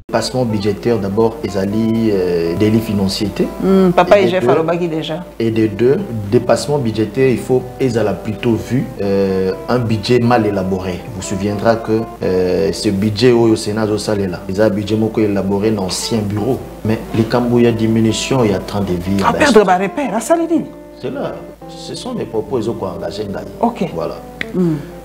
Dépassement budgétaire d'abord, Ezali délit financier. Papa et Jeff Alobaki déjà. Et de deux, dépassement budgétaire, il faut Ezala plutôt vu un budget mal élaboré. Vous vous souviendra que ce budget au Sénat au Salela, ils ont un budget élaboré dans l'ancien bureau. Mais les Cambouis, il y a diminution, il y a 30 de vie. À perdre ma repère, à Salédine. C'est là. Ce sont des propos qu'ils ont engagés. Ok. Voilà.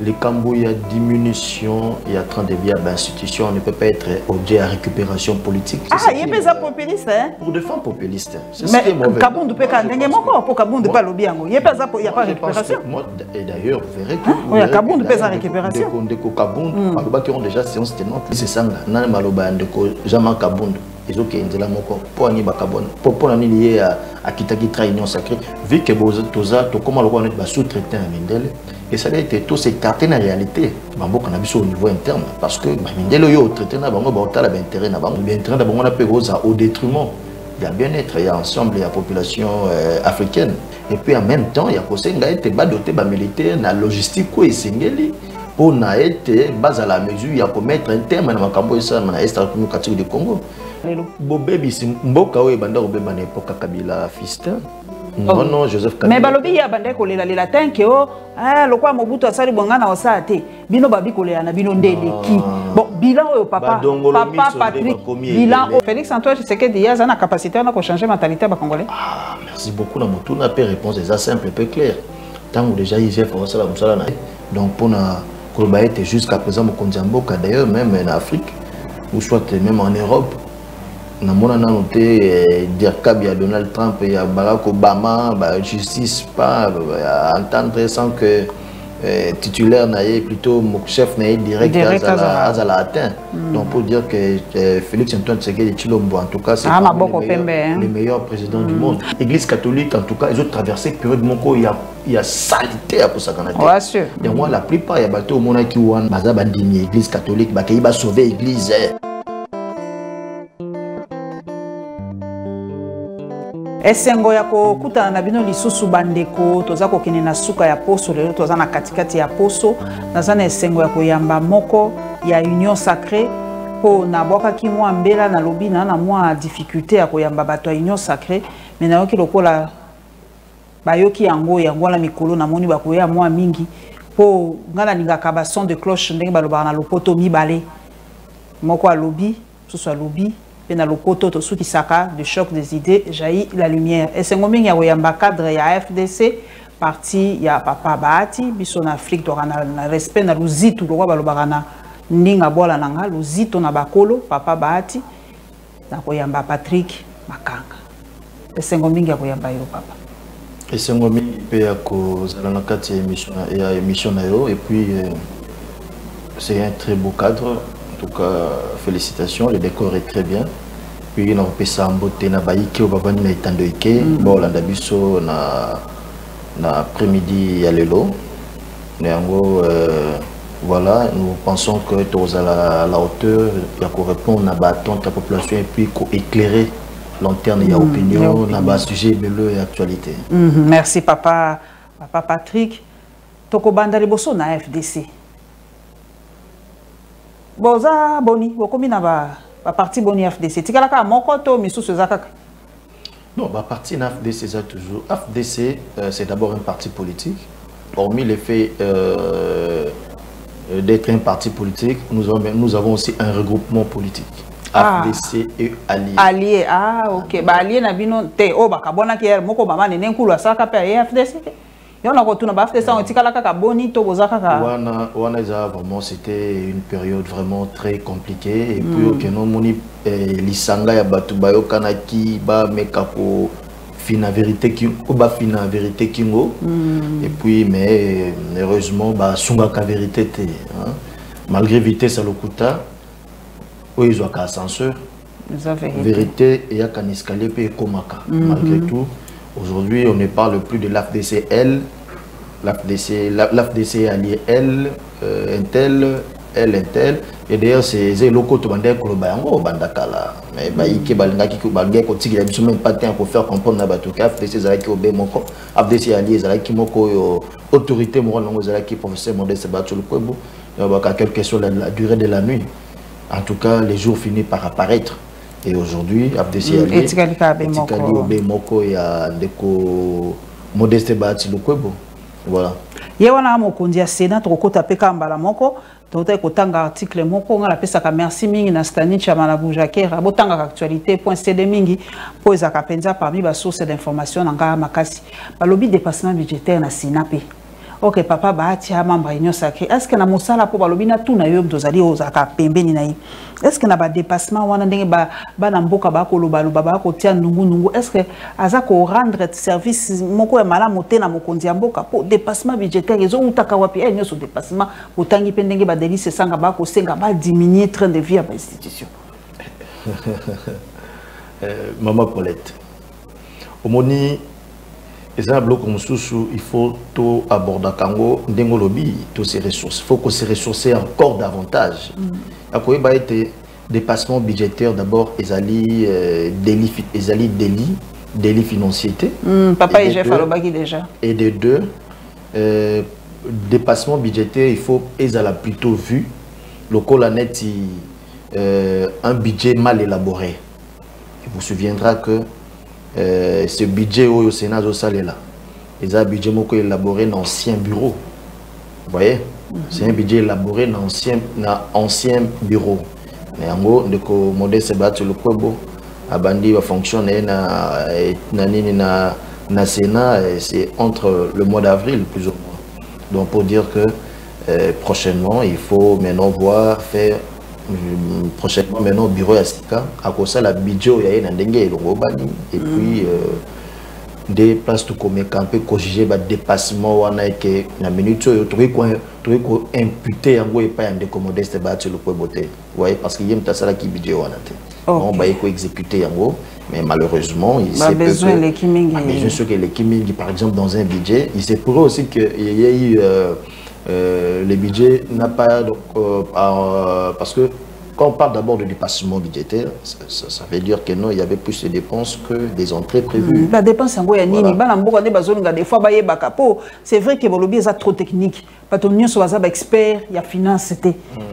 Les Cambouis, il y a diminution, il y a 30 de vie à l'institution, on ne peut pas être objet à récupération politique. Ah, il y a des populiste, hein? Pour des femmes populistes. Mais Kaboun ne peut pas gagner mon corps pour Kaboun ne pas le bien. Il n'y a pas de récupération. Et d'ailleurs, vous verrez que. Oui, Kaboun ne peut pas récupération. Kaboun, qui ont déjà séance tenante, c'est ça. Nan Maloba, Jaman Kaboun. Ils ont été là pour aller pour lié à Kitaki Union Sacrée vu que Bozotoza to comment le roi est sous-traité à Mindele et ça a été tout s'écarté dans la réalité bango cannabis au niveau interne parce que Mindele yo traité na bango ba otala ba intérêt na bango bien intérêt na bango na pe au détriment il y a bien-être il y a ensemble la population africaine et puis en même temps il y a conseil nga été ba doté ba militaire na logistique ko esengeli pour na été base à la mesure il y a pour mettre un terme à makambo ça na Est République du Congo. Bobébi mboka oyo banda obeba na époque Kabila fistin. Non non Joseph Kabila. Mais balobi ya banda ko lela lela tanke o lokwa Mobutu asali bongana osate bino babi ko lela na bino ndeleki. Bon bilan oyo papa Patrick bilan Félix Antoine Tshisekedi ya za na capacité na ko changer mentalité ba congolais. Ah merci beaucoup na motu na pe réponse déjà simple peu clair. Tant que déjà IGF on sala musala na. Donc pour na Kolobaete jusqu'à présent mo kondiamboka d'ailleurs même en Afrique ou soit même en Europe. Namona noté dire qu'il Donald Trump et Barack Obama, justice pas entendre sans que titulaire n'aille plutôt mon chef n'aille direct à la atteint. Donc pour dire que Félix Antoine Tshisekedi Tshilombo en tout cas c'est les meilleurs présidents du monde. Église catholique en tout cas ils ont traversé période moko il y a saleté à pour ça Canada. Ouais sûr. Donc moi la plupart il y a bateau au monde qui ouan baza bandini église catholique ba qui va sauver église. Esengo ya kokutana na bino lisusu bandeko toza kokene na suka ya poso lelo toza na katikati ya poso naza na esengo ya koyamba moko ya Union Sacrée po na bwakaki mwa mbela na lobi na mwa difficulté ya koyamba bato ya Union Sacrée mais nayoki lokola bayoki yango na mikolo na moni bakoya mwa mingi po ngala ningaka ba son de cloche ndenge balobaka na lopoto mibale moko alobi susu alobi na lopoto to souki saka de choc des idées jaillit la lumière et c'est ngomingi ya koyamba cadre ya FDC parti ya papa Bahati biso na Afrique to na respect na luzitu lokwa balobaka na ninga bola nanga luzito na bakolo papa Bahati na koyamba Patrick Makanga et c'est ngomingi ya koyamba yo papa et c'est ngomingi pe ya ko zala na kati ya émission na yo et puis c'est un très beau cadre. En tout cas, félicitations, le décor est très bien. Puis on peut s'embotter na baïke ou babani na itandoike. Bon, là d'abisso na après-midi à l'élo. Néanmoins, voilà, nous pensons que tous à la hauteur, il y a qu'on répondre à bâton de la population et puis qu'on éclairer lanterne, il y a opinion, na bas sujet beleu et actualité. Merci papa Patrick. Toko banda liboso na FDC. Boza boni bokomi na ba parti boni FDC tikalaka moko to misusu zakaka. Non, ba parti na FDC ça toujours. FDC c'est d'abord un parti politique. Hormis le fait d'être un parti politique, nous avons aussi un regroupement politique. FDC et alliés. Alliés, ok. Ba alliés na bino te o bakabona ki moko mama nene nkulu asaka pe FDC. Vraiment c'était une période vraiment très compliquée et puis que nous moni lisanga ya batu bayo kanaki ba mekako fina vérité qui ba fina vérité kingo et puis mais heureusement ba sunga ka vérité te malgré vitesse à lokuta où ils ont ka ascenseur vérité et ya kan escalier pe komaka malgré tout. Aujourd'hui, on ne parle plus de l'AFDCL, l'AFDC allié L, Intel, L, Intel. Et d'ailleurs, c'est locaux qui ont été bandakala. Mais baïke balingaki qui balingaki qui ont été même pas temps pour faire comprendre na bato que AFDC zalaki obé moko, AFDC allié zalaki moko autorité morale non zalaki professeur Modeste Batcholo Kwebo. Il y a quelques questions la durée de la nuit. En tout cas, les jours finissent par apparaître. Et aujourd'hui, Moko et Ndeko Modeste Bahati Lukwebo. Voilà. Il y a un mokondi à Sénat, Rokota Pekambala Moko, Tota Kotanga article Moko, on a appelé ça merci Mingi, Nastani, Chamalabou Jakera, Botanga actualité.cd Mingi, pour les akapenza parmi les sources d'information en Gara Makasi. Balobi dépassement budgétaire na Sinape. Ok, papa Bahati a membre Union Sacrée. Est-ce que na mosala pour balobi na tout na yo dozali ozaka pembeni na yi? Est-ce que na ba dépassement wana ndenge ba na mboka ba ko loba ba ko tia nungu est-ce que azako rendre service moko ya malamu te na mokonzi ya mboka pour dépassement budgétaire ezo utaka wapi enyo so dépassement utangi pendenge ba delice sanga ba ko senga ba diminuer train de vie à ba institution. Maman Paulette. Omoni et ça, il faut tout aborder Kango, Ndengolobi, tous ces ressources. Il faut qu'on se ressource encore davantage. Il y a des dépassements budgétaires d'abord, ils allaient délit financier. Papa et Jeff Alobaki déjà. Et de deux, dépassement budgétaire, il faut qu'ils aient plutôt vu le colanet un budget mal élaboré. Il vous souviendra que ce budget au Sénat au Salela, ils ont un budget élaboré dans l'ancien bureau. Vous voyez, c'est un budget élaboré dans l'ancien bureau. Mais en gros, de Modeste Bahati Lukwebo, Abandi va fonctionner na Sénat, c'est entre le mois d'avril plus ou moins. Donc pour dire que prochainement, il faut maintenant faire prochainement maintenant au bureau à Sika à cause ça la budget et puis des places tout comme campé corriger ba dépassement on a que la minute trouver quoi imputé en gros pas en Modeste Bahati Lukwebo vous voyez parce qu'il y a une tasse là qui budget on a on va exécuter en gros mais malheureusement il s'est besoin les Kimingi je sais que les Kimingi par exemple dans un budget il s'est pourrait aussi que il y a eu le budget n'a pas parce que quand on parle d'abord de dépassement budgétaire, ça veut dire que non, il y avait plus de dépenses que des entrées prévues. La dépense en Goyani, des fois, c'est vrai que le est trop technique. Nous sommes experts, il y a finance,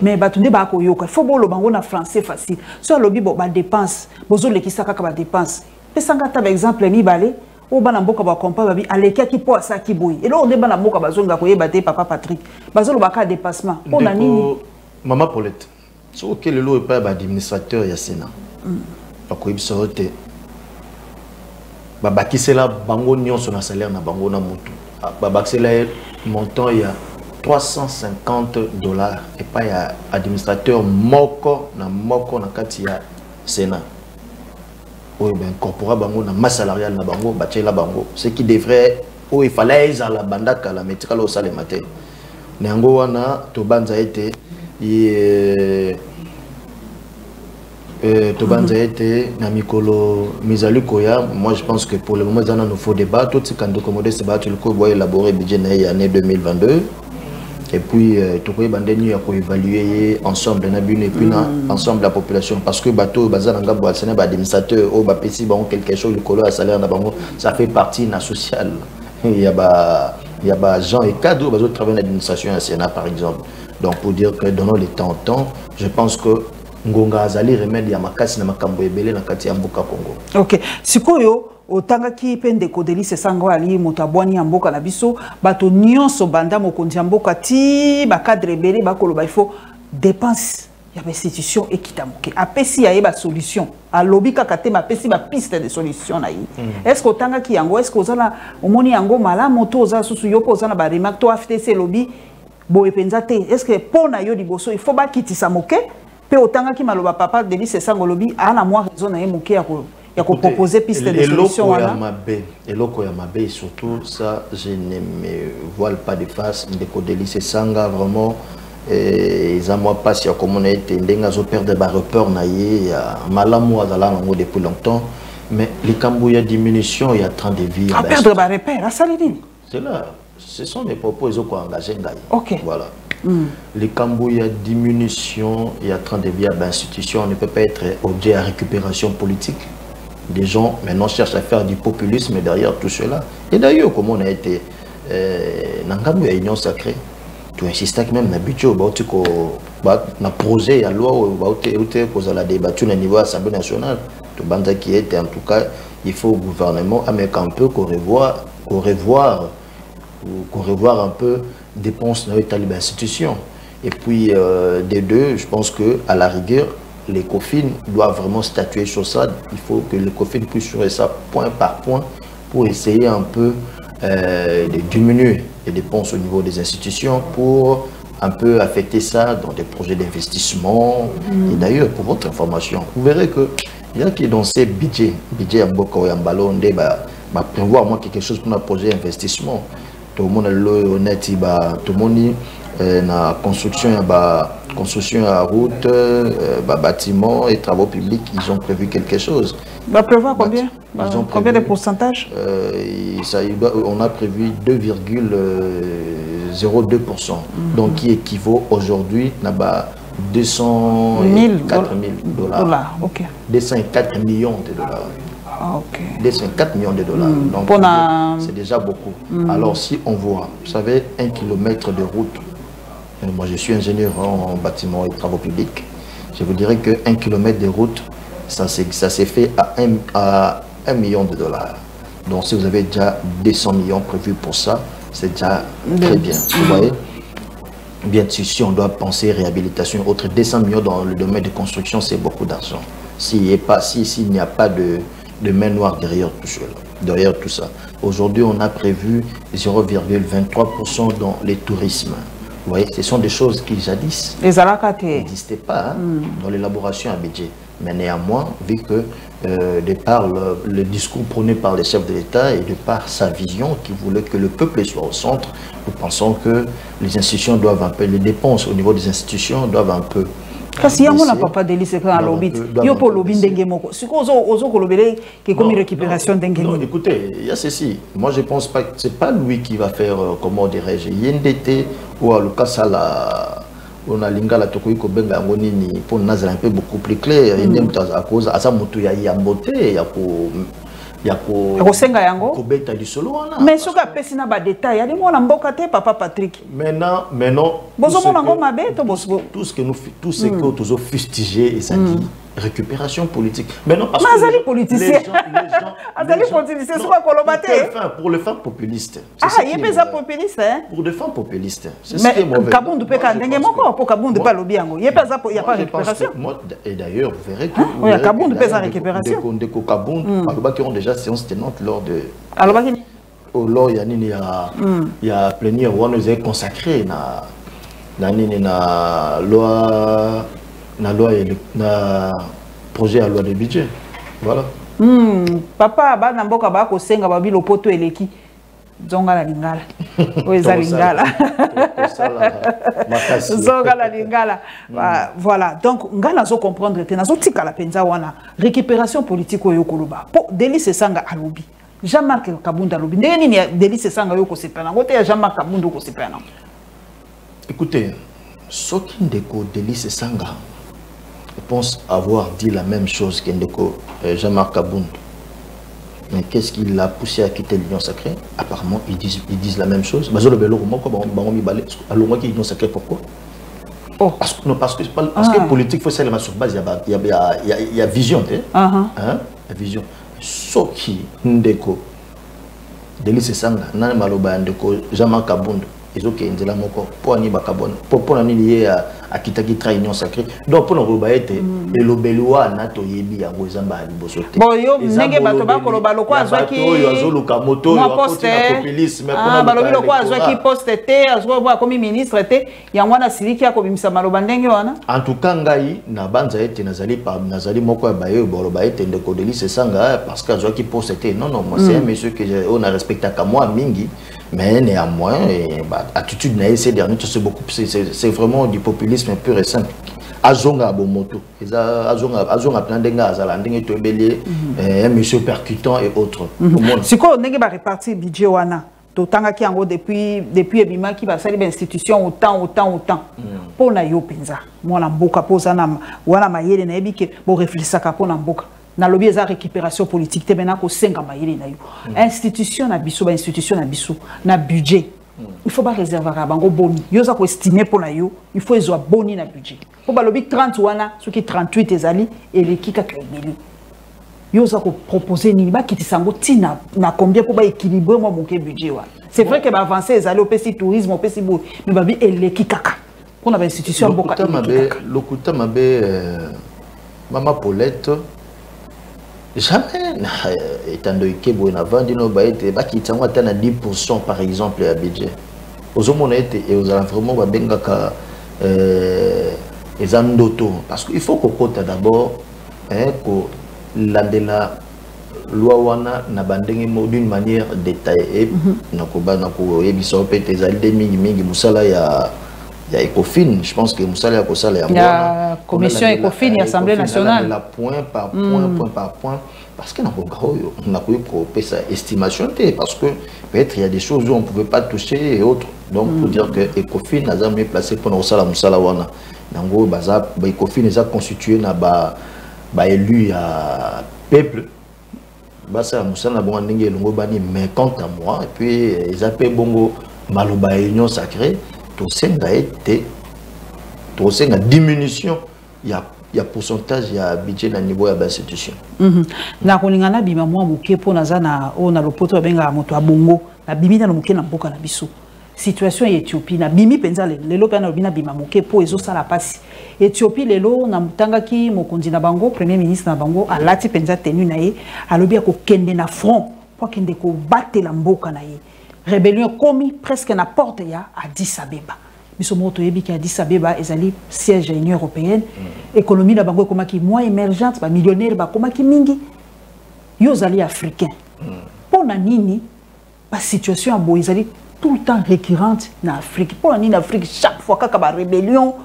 mais il faut que le français facile. Soit le dépense, les dépenses. Par exemple, au banamboka ba compa bi aleki ki po asa ki boy et là on est banamboka bazonga ko yebate papa Patrick bazolo baka dépassement on a nini maman Paulette so que le lot est pas administrateur ya Sénat pa ko ibsote ba bakisela bango nyonso na salaire na bango na mutu ba bakisela montant ya $350 et pas ya administrateur moko na kati ya Sénat. Oui, ben, corpora bango na masse salariale na bango, bachela bango. Ce qui devrait, où il fallait à la bandaka la métricale au salaire matin. Néango wana tobanza été, tobanza été na mikolo misalu koya. Moi je pense que pour le moment il nous faut débat. Tout ce qu'on doit Modeste Bahati Lukwebo élaborer budget na année 2022. Et puis, tout le monde a évaluer ensemble et puis ensemble la population. Parce que bateau, administrateur, quelque chose, le salaire, ça fait partie de la sociale. Il y a des gens et cadres qui travaillent dans l'administration à Sénat, par exemple. Donc, pour dire que donnant le temps au temps, je pense que Ngonga Azali remède à Makasi na Makambo Ebele na Kati Mboka Congo. Ok. Sikoyo, otanga ki pende kodeli se sango ali motabwani ya mboka na biso bato nyonso banda mokonzi ya mboka ti ba cadre ebele bakoloba il faut dépense ya ba institution ekitamuke apesi ya ba solution alobi kaka te ba pesi ba piste de solution na yi est-ce que otanga ki yango est-ce que ozala omoni yango malamu to oza susu yoko ozana ba remarque to FTC lobi bo epenza te est-ce que pona yo liboso il faut ba kitisa moke pe otanga ki maloba papa deli se sango lobi ana moi raison na ye moke ya ko il y a proposer piste de solution. Et l'oko ya mabe, surtout ça, je ne me voile pas de face. Ndeko Delice Sanga vraiment, ils ont moi pas si comme on a été ndenga zo perdre ba repère na ye malamu azala ngo depuis longtemps, mais les Cambouya diminution il y a 30 de vie. À perdre ba repère, à salini. C'est là, ce sont des propos ils ont engagé ngai. OK. Voilà. Les Cambouya diminution il y a 30 de vie à l'institution, on ne peut pas être objet à récupération politique. Des gens maintenant cherchent à faire du populisme derrière tout cela. Et d'ailleurs, comme on a été dans l'Union sacrée, tu insistes que même dans le budget, na projet ya loi où la débattu au niveau de l'Assemblée nationale. Tout banda qui était en tout cas, il faut au gouvernement avec un peu qu'on revoir un peu dépenses dans les institutions. Et puis des deux, je pense que à la rigueur, les COFIN doivent vraiment statuer sur ça. Il faut que les COFIN puissent sur ça point par point pour essayer un peu de diminuer les dépenses au niveau des institutions pour un peu affecter ça dans des projets d'investissement. Et d'ailleurs, pour votre information, vous verrez que il y a qui dans ces budgets à Mboko et Mbalo, on prévoir moi quelque chose pour un projet d'investissement. Tout le monde est honnête, tout le monde la construction à route, bâtiments et travaux publics, ils ont prévu quelque chose. Prévoir combien? Combien de pourcentage? On a prévu 2,02%, donc qui équivaut aujourd'hui à 204 000 dollars. Okay. 204 millions de dollars. Okay. 204 millions de dollars. Donc c'est déjà beaucoup. Alors si on voit, vous savez, 1 kilomètre de route, moi je suis ingénieur en bâtiment et travaux publics, je vous dirais que 1 kilomètre de route, ça s'est fait à 1 million de dollars. Donc si vous avez déjà 200 millions prévus pour ça, c'est déjà très bien. Vous voyez? Bien sûr, si on doit penser réhabilitation, autre 200 millions dans le domaine de construction, c'est beaucoup d'argent. S'il n'y a pas de main noire derrière tout ça. Aujourd'hui, on a prévu 0,23% dans les tourismes. Vous voyez, ce sont des choses qui jadis n'existaient pas dans l'élaboration à budget. Mais néanmoins, vu que de par le discours prôné par les chefs de l'État et de par sa vision qui voulait que le peuple soit au centre, nous pensons que les institutions doivent un peu, les dépenses au niveau des institutions doivent un peu. Kasi yango na papa délice quand à lobby yo pour lobby ndenge moko siko ozo ko lobele que comme récupération ndenge. Non, écoutez, il y a ceci. Moi je pense pas que c'est pas lui qui va faire comment dirais-je yendete ou à l'occasion on a lingala tokoi ko benga ngoni ni pour nazala un peu beaucoup plus clair yende mutaza à cause asa mutu ya yambote ya ko senga yango ko beta du solo wana. Mais soka pesi na ba détail ya de mona mboka te papa Patrick. Maintenant bozo mona ngoma beto bozo tout ce que nous fustigé et ça dit récupération politique. Maintenant parce que les politicien azali politicien c'est pas kolobate pour le faire populiste. Il est pas populiste hein. Pour le faire populiste. C'est ce qui est mauvais. Kabundu pe ka ndenge moko pour Kabundu pas lobby yango. Il y a pas récupération. Et d'ailleurs vous verrez que oui, Kabundu pe sa récupération. Ndeko Kabundu aloba qui ont déjà séance tenante lors de aloba qui lors il y a plénière où on nous est consacré na loi na projet à loi de budget. Voilà. Papa ba na mboka ba ko senga ba bilo poto eleki zonga la lingala. Oeza lingala. Zonga la lingala. Voilà. Donc ngala zo comprendre te nazo tika la penza wana récupération politique oyo koloba. Po Délice Sanga alobi. Jean-Marc Kabunda alobi. Ndenge ni Délice Sanga yo ko sepana. Ngote ya Jean-Marc Kabunda ko sepana. Écoutez, Soki Ndeko Délice Sanga, je pense avoir dit la même chose que Ndeko Jean-Marc Kabunda. Mais qu'est-ce qui l'a poussé à quitter l'Union sacrée? Apparemment, ils disent la même chose. Pourquoi? Parce que politique, il faut seulement sur base, il y a vision. La vision. Soki Ndeko Délice Sanga, Nana Maloba Ndeko Jean-Marc Kabunda. Ils ont été là pour ani bakabon pour ani lié à kitaki trainion sacré donc pour nous baete et l'obelua nato yebi ya ngozamba libosote bon yo nenge bato ba koloba lokwa azwaki yo azoluka moto yo akotina populisme mais balobi lokwa azwaki poste te azwa comme ministre te yango na siliki ya kobimisa maloba ndenge wana en tout cas ngai na banza ete nazali moko ya bayo boloba ete Ndeko Délice Sanga parce que azwaki poste te non moi c'est un monsieur que on a respecté à moi mingi. Mais néanmoins, attitude naïve ces derniers, c'est vraiment du populisme pur et simple. Azonga Bomoto, Azonga plein de gaz, un monsieur percutant et autres. Si quoi, on est réparti budget wana, d'autant qu'il y a depuis Ebima qui va salir l'institution autant. Pour na yo penza, moi na mboka posa na wana mayele na ebike bo réfléchir ka pona mboka. Na lobby eza récupération politique te bena ko senga mayele na yo institution na biso ba institution na biso na budget il faut pas réserver à bango boni yo za ko estimer pour na yo il faut ezo boni na budget faut ba lobi 30 wana ce qui 38 ezali et les kika kebeli yo za ko proposer ni ba kiti sango tina na combien pour ba équilibrer moi mon budget wa c'est vrai que ba avancer ezali au petit tourisme au petit beau mais ba bi les kikaka pour na institution boka lokuta mabe Maman Paulette jamais étant donné que bon avant dino ba été ba ki tsango atana 10% par exemple à budget aux hommes été et aux vraiment ba bengaka ezandoto parce qu'il faut qu'on compte d'abord ko landela loi wana na bandenge d'une manière détaillée na ko ba na ko ebiso pete ezali mingi musala ya Ecofin, je pense que Moussa a posé la commission Ecofin et Assemblée nationale. La point par point, parce que on a pu sa estimation, parce que peut-être il y a des choses où on ne pouvait pas toucher et autres. Donc pour dire que Ecofin a jamais placé pour nous ça Moussa wana. Nango Ecofin est constitué na ba élu à peuple. Ça Moussa na bon ndenge longo bani mais quant à moi et puis ils appellent bongo maloba union sacrée. Tout la diminution, il y a pourcentage, il y a budget à niveau de l'institution. Na kolingana bima mwa muke po nazana o na lopoto benga moto abongo na bimi na muke na mboka na biso. Situation ya Éthiopie na bimi penza lelo pe na bina bima muke po ezo sala pasi. Éthiopie lelo na mutangaki mokonzi na bango premier ministre na bango alati penza tenu na ye alobi ko kende na front po kende ko battre la mboka na ye. Rébellion commis presque na porte ya Addis Abeba. Bisomoto yebi ki Addis Abeba ezali siège de l'Union européenne. Économie na bango komaki moins émergente, ba millionnaire ba komaki mingi. Yo zali africain. Pour na nini ba situation abo ezali tout le temps récurrente na Afrique. Pour na nini Afrique chaque fois kaka ba rébellion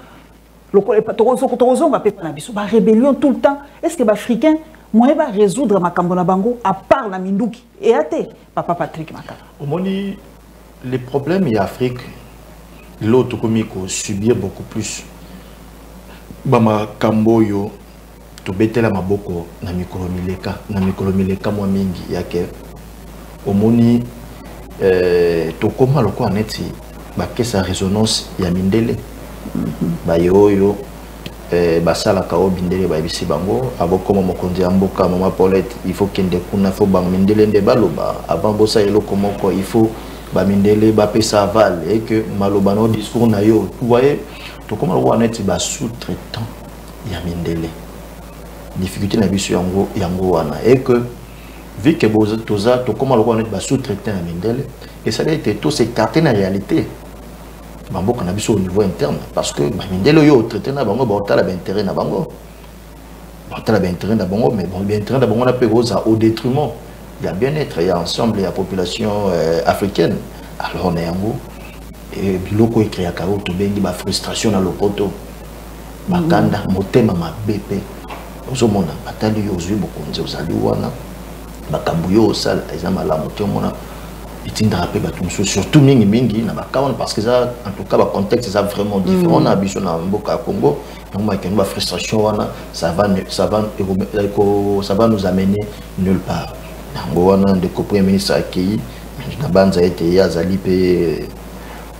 lokole tokozo ba pepa na biso ba rébellion tout le temps. Est-ce que ba africain moi va résoudre ma kambo na bango à part la minduki et até papa Patrick Makala. Au moni les problèmes en Afrique l'autre comique subir beaucoup plus. Bama kambo yo to betela maboko na mikolo mileka moi mingi yake au moni to koma loko neti ba kesa résonance ya mindele ba yo basala kao bindele ba bisi bango aboko mokonzi ya mboka mama Paulette il faut kende kuna faut bang mindele nde baloba avant bosa eloko moko il faut ba mindele ba pesa aval et que maloba no discours na yo vous voyez to comment le net ba sous-traitant ya mindele difficulté na biso yango wana et que vu que boza toza to comment le net ba sous-traitant ya mindele et ça a été tout s'écarter na réalité Bamboka na biso au niveau interne parce que mindele yo traité na bango ba otala ba intérêt na bango ba otala ba intérêt na bango mais bon bien intérêt na bango na pe au détriment il y a bien-être il y a ensemble la population africaine alors on est yango et biloko écrit à karo to bengi ba frustration na lopoto bakanda motema mabepe ozomona batali yo zwi bokonzi ozali wana bakambu yo osala ezama la motema itinda rappel surtout mingi na bakawana parce que ça en tout cas le contexte est vraiment différent na biso na mboka Congo donc ma kendo frustration wana ça va nous amener nulle part nango wana de premier ministre accueilli na banza été yazali pe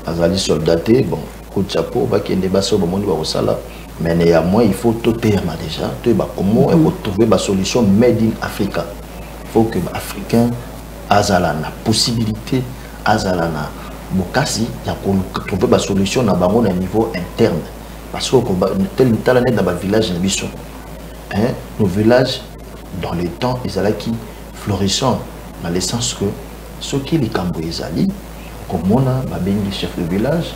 azali soldaté bon coup de chapeau ba kende baso ba moni ba osala mais néanmoins il faut tout terme déjà tu ba comment trouver ba solution made in Africa il faut que africain azalana possibilité azalana bokasi ya trouver ba solution na bango na niveau interne parce que tel talent dans ba village na biso nos villages dans les temps ils allaient qui florissant dans le sens que ceux qui les kambo ezali comme on a ba bengi chef de village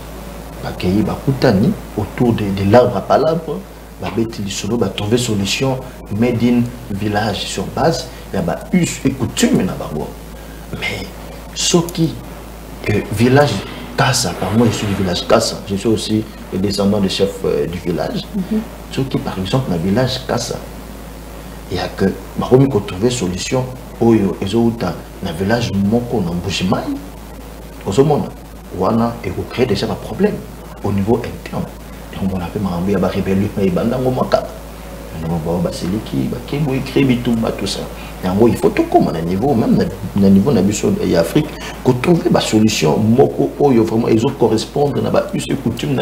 ba kei ba kutani autour de l'arbre à palabre ba beti lisolo ba trouver solution made in village sur base ya ba us et coutume na bango. Mais ce qui village Kassa, par moi je suis du village Kassa, je suis aussi le descendant du chef du village. Ce qui par exemple dans le village Kassa, il y a que Baromi qu'on trouve solution Oyo Ezouta dans le village Moko dans Bouchimai. Au monde, Wana et vous créez déjà un problème au niveau interne. Et on a fait ma rébellion et Bandango Maka. tout ça. Il faut tout comme à niveau, même à niveau de l'Afrique, qu'on trouve des solutions vraiment ils correspondent à la coutume.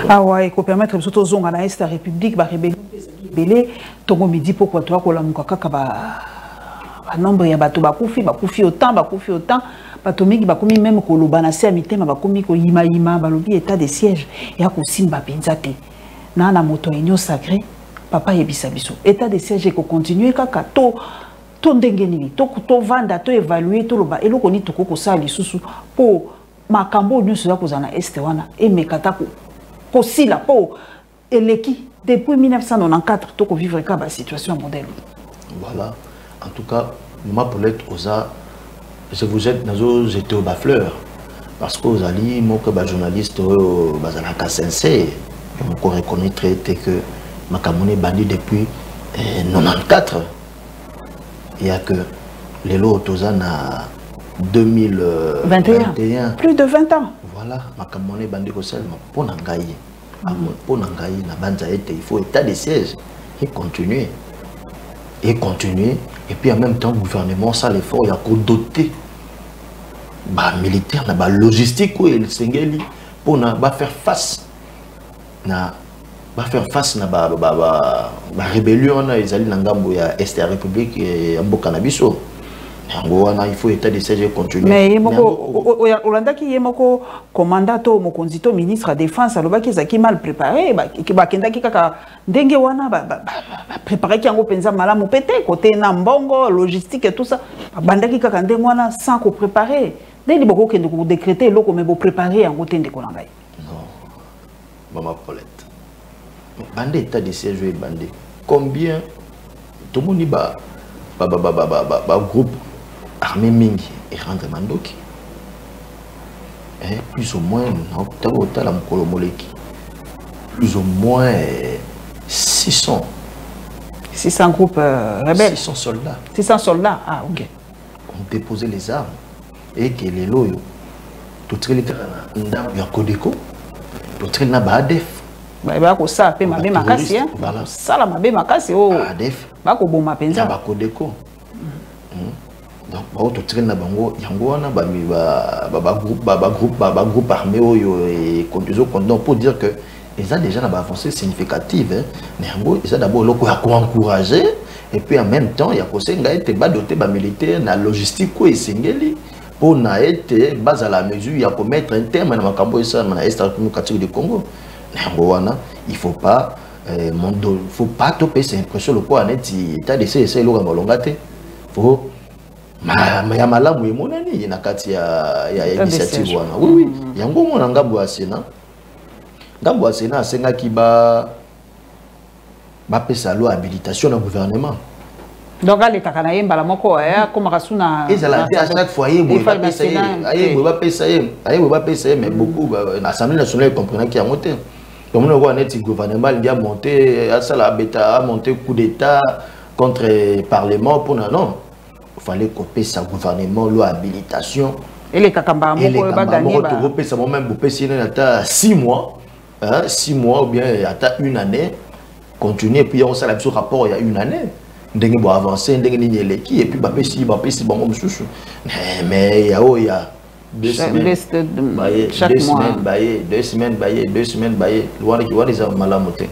Ah ouais, il faut permettre que les gens à l'Est de la République, les rébellions, Tongo midi pourquoi toi, qu'on a un nombre de bateaux, bakufi autant, batomiki, bakomi même que le banassé à mitema, bakomi ko yima, balobi état de siège, et à Kosimba Penzate. Na moto union sacrée, papa yebisa biso. État de siège ko continuer kaka to ndengeni, to vanda, to évaluer, to loba, et lo koni toko ko sa lisusu pour makambo nous cela kozana este wana et mekata ko sila po eleki depuis 1994 to ko vivre ka ba situation modèle. Voilà. En tout cas, moi pour l'être osa je vous êtes nazo j'étais au bafleur parce que aux ali mon que journaliste bazana ka sincère je me reconnaître que makamone bandi depuis 94 il y a que les lots na 2021 plus de 20 ans voilà makamone bandi ko seulement pour nangai na banza il faut état de siège et continuer et puis en même temps le gouvernement ça l'effort il y a qu'au doter militaire na logistique ou il sengeli pour faire face na rébellion na izali na ngambo ya Est ya République et mboka na biso il faut état de siège continuer mais Olanda qui est moko commandant to mokonzi to ministre de défense alobaki ezaki mal préparé bakendaki kaka ndenge wana préparer ki yango penza malamu pété côté na mbongo logistique et tout ça bandaki kaka ndenge wana sans ko préparer ndeni boko kende ko décréter loko mais bo préparer yango tende ko ngai non maman Paulette bandé état de siège et bandé combien tout le monde groupe armée mingi et rendre mandoki plus ou moins plus ou moins 600 groupes rebelles 600 soldats ah ok ont déposé les armes et que les loyaux tout les ya Kodeko tout na badef ba ko sa pe mabe makasi voilà sala mabe makasi o badef ba ko boma penza ba Kodeko donc ba to na bango yango wana ba groupe armé oyo et condamné pour dire que ils ont déjà une avancée significative mais yango ils ont d'abord loko ya encourager et puis en même temps il y a kosenga été ba doté ba militaire na logistique ko esengeli pour na été base à la mesure il y a pour mettre un terme na makambo ça na Est du Congo yango wana il faut pas toper cette impression le quoi net état de c'est lo ngolongate faut ya malamu emonani na kati ya initiative wana oui yango mona ngambo ya Sénat asenga ki ba pesa lo habilitation na gouvernement donc l'état kana yemba la moko comme rasuna et ça la dit à chaque fois ba pesa mais beaucoup l'Assemblée nationale comprenait qu'il y a monté comme on voit net gouvernement il a monté a monté coup d'état contre le parlement pour non il fallait couper sa gouvernement l'habilitation et les kakamba moko ba gagner ba couper ça même pour payer 6 mois 6 mois ou bien à une année continuer puis on ça la rapport il y a une année ndenge bo avancer ndenge ni eleki et puis ba pesi bango mususu mais il y a 2 semaines chaque mois 2 semaines loin qui les malamoté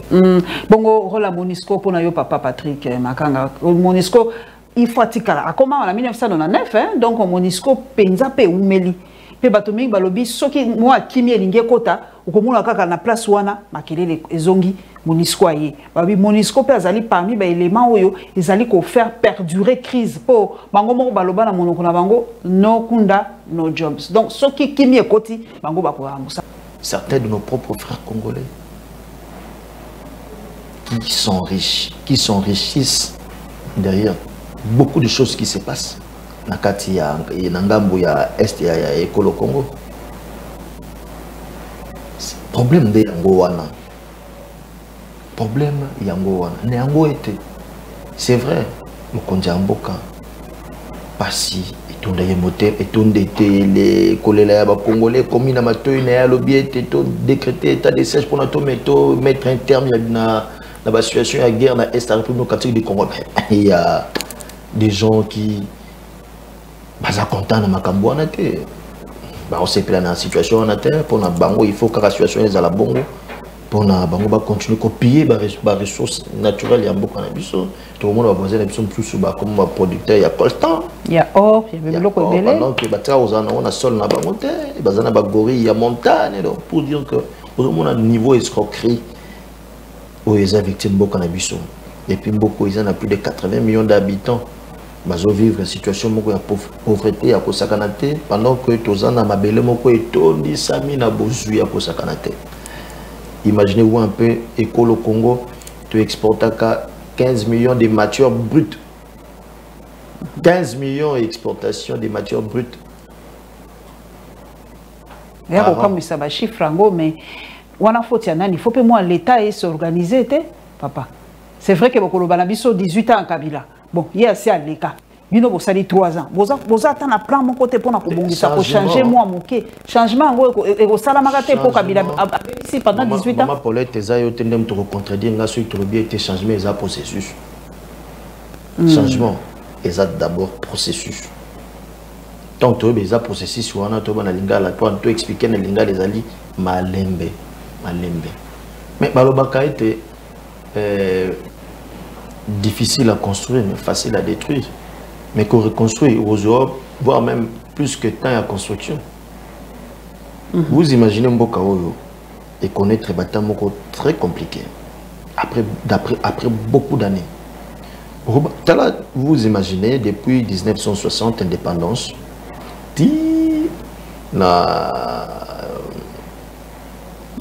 bongo rola Monisco pour na yo papa Patrick Makanga Monisco il faut atikala a comment en 1999 donc Monisco penza pe umeli pe batomi balobi soki moi kimi elinge kota ukomuna kaka na place wana makelele ezongi Monisco aye babi Monisco pe azali parmi ba éléments oyo ezali ko faire perdurer crise po bango moko baloba na monoko na bango no kunda no jobs donc soki kimi ekoti bango bakorambusa certains de nos propres frères congolais qui sont riches qui s'enrichissent derrière beaucoup de choses qui se passent na kati ya ngambo ya Est ya Ekolo Congo problème de yango wana problème yango wana ne yango été c'est vrai mokonzi ya mboka pasi etonda ye moteur etonda ete les kolela ya ba congolais komi na matoyi na ya lobi ete to décréter état de siège pour na to mettre un terme Dans la situation de guerre dans l'Est de la République du Congo, il y a des gens qui sont contents de ma cambouane. On s'est pris dans la situation en terre pour bango il faut que la situation est à la bongo pour bango continuer à piller les ressources naturelles. Il y a beaucoup de choses. Tout le monde a besoin de plus comme producteur. Il y a coltan. Il y a or, il y a beaucoup de belé. Donc, on a sol dans la montagne, il y a gorille, il y a montagne. Pour dire que tout le monde a un niveau escroquerie où ils ont victime beaucoup de choses. Et puis beaucoup, ils ont plus de 80 millions d'habitants. Ils vivent une situation de pauvreté à Kosakanate pendant que tous en amabele moko etondi sami na bozui à Kosakanate. Imaginez-vous un peu école au Congo, tu exportes 15 millions de matières brutes. 15 millions d'exportations de matières brutes. Il y a comme ça va chiffre mais il faut que moi l'État s'organiser, papa. C'est vrai que beaucoup de 18 ans en Kabila. Bon, il y a assez à l'écart. Il y a 3 ans. Vous avez un plan mon côté pour changer moi mon changement et salamagate pour Kabila ici pendant 18 ans. Maman Paulette ezayo tendem to contredire nga sur to bien été changement et processus. Changement est d'abord processus. Donc tu as processus wana to bana lingala toi to expliquer na lingala les ali malembe. Mais balobaka était difficile à construire, mais facile à détruire. Mais qu'on reconstruit aux Europes, voire même plus que temps à construction. Vous imaginez Mboka Oyo et connaître un bâtiment très compliqué. Après beaucoup d'années. Vous imaginez, depuis 1960, indépendance,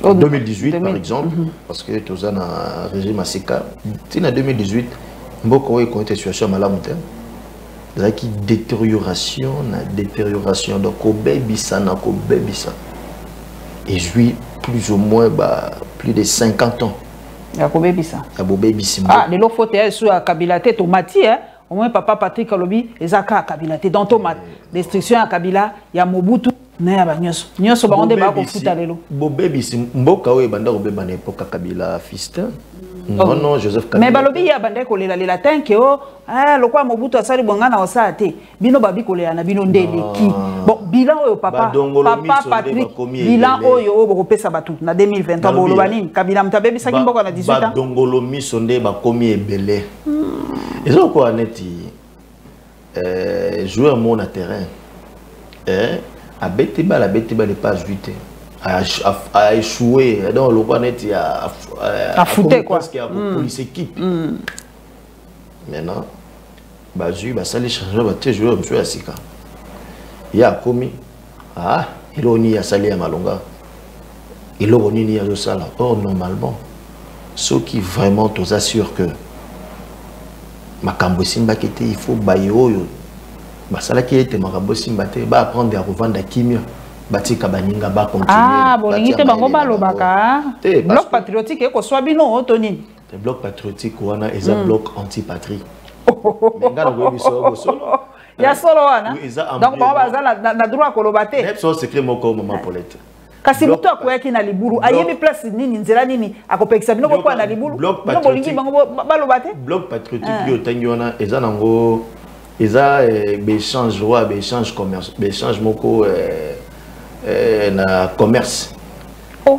en 2018, par exemple, parce que tout ça un régime assez calme. En 2018, beaucoup de gens situation malamute. C'est une détérioration, donc au bébisa. Et je vis plus ou moins plus de 50 ans. Ah, les lots faut être sur la Kabila tomati, au moins papa Patrick Kalobi, et Zaka Kabila dans tomate. Destruction à Kabila, il y a Mobutu. Nyonso ba onde ba ko futa lelo bobebi mboka oyo banda obeba na époque Kabila fistin non Joseph Kabila mais balobi ya banda ko lela lela tanke o lokwa Mobutu asali bongana osate bino babi ko lela na bino ndeleki bon bilan oyo papa Patrick bilan oyo o boko pesa batu na 2023 boloba nini Kabila mtabebi saki mboka na 18 ans ba dongolo miso nde ba komi ebele ezo ko aneti jouer mon terrain à Betiba, la Betiba n'est pas juité. A échoué. Donc, le net a fouté quoi. Pour les équipes. Maintenant, ça les changements, jouer monsieur Asika. Il y a commis. Ah, il y a salé à Malonga. Il y a le salaire. Or, normalement, ceux qui vraiment nous assurent que ma cambosimba qui était, il faut bailler. Basala qui était marabo simbate ba apprendre à revendre la kimia batika baninga ba continuer ah bolingi te bango balobaka bloc patriotique eko swabino otoni le bloc patriotique wana eza bloc anti-patrie menga na gobi solo ya solo wana donc ba bazala na droit kolobate même son secret moko maman Paulette kasi mutu akoyaki na liburu ayebi place nini nzela nini akopekisa bino kwa na liburu no bolingi bango balobate bloc patriotique yo tangi wana eza nango ils ont échange roi, échange commerce, échange moko na commerce.